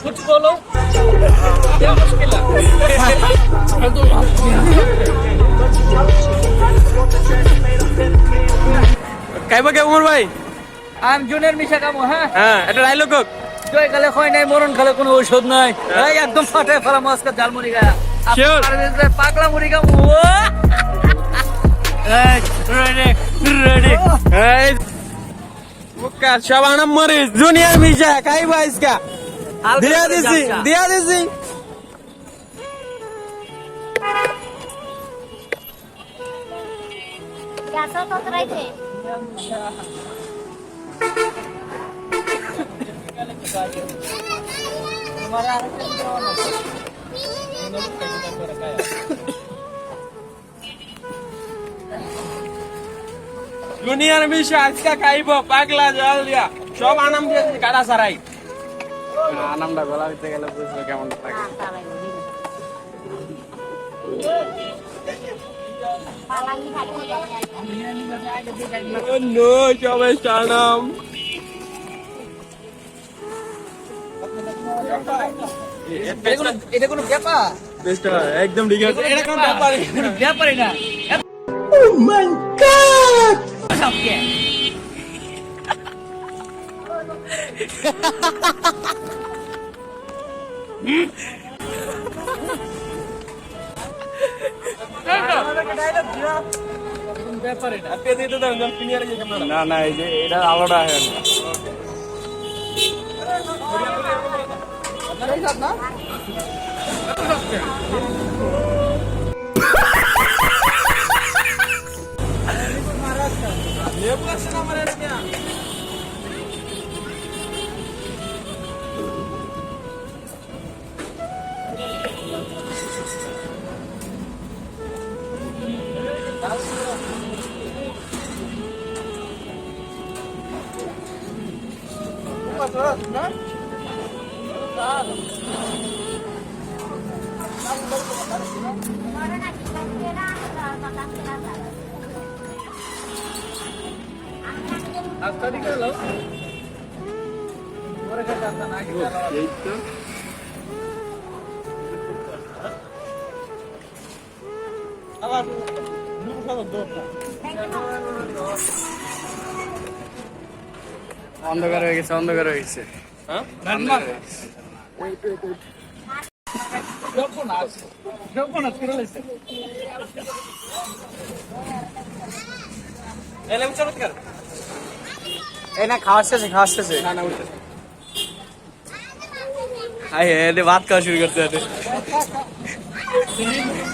कुछ बोलो क्या मुश्किल है কাইবা কে উমর ভাই আম জুনের মিশা কামো হ্যাঁ হ্যাঁ এটা ডায়লগ হোক জয় কালে হয় নাই মরণ কালে কোনো ঔষধ নাই এই একদম ফাটায় ফেলা মাছকা জালমুড়ি গায়া Sure. পাগলা মুড়ি কামো এই রেডি রেডি এই মুক্কা সব আনাম মরিস জুনিয়র মিশা কাইবা ইসকা দিয়া দিছি গ্যাসও তো রাইছে জুনিয়র মিশা আজকা খাইব পাগলা জল দিয়া সব আনাম দিয়ে কাটা সারাই আনামটা গলা দিতে গেলে বুঝবে কেমন লাগে পালাঙ্গি খাইতে ও নো সবাই আনাম এটা কোনো ব্যাপার বেস্ট একদম ঠিক আছে এটা কোন ব্যাপারই না ও মাই গড সবকে ব্যাপারই না আপনি দিতে দাও জল পিনিয়ারে যে ক্যামেরা না না এই যে এটা আলোটা হয় আস্তে দিকে লো পরে কাটা না কি এই তো আবার দুটো সাথে দোটা অন্ধকার হয়ে গেছে হ্যাঁ জপনাস করে লেছে এলে চমৎকার এই না খাওয়াচ্ছে না না উঠে হাই এতে ভাত খাওয়া শুরু করতে হবে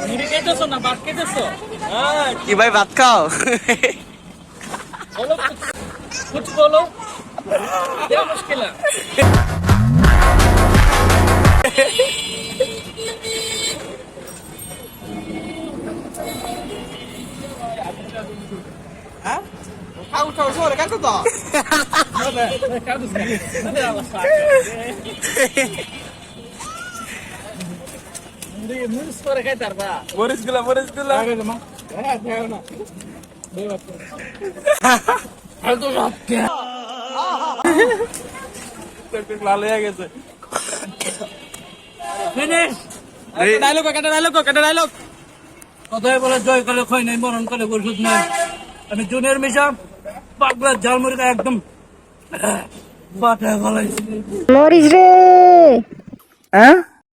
মুড়ি কেটেছো না ভাত কেটেছো হ্যাঁ কি ভাই ভাত খাও बोलो कुछ बोलो क्या मुश्किल है উঠাও সরে কাটো তো মুড়ি করে খাই তারবা মরিচ গুলা লাল হয়ে গেছে ফিনিশ ডায়লগ কথাই বলে জয় কালে খয় নাই মরণ কালে ওষুধ নাই আমি জুনিয়র মিশা পাগলা জালমুড়ি একদম বাটা গলাইছি মরিস রে হ্যাঁ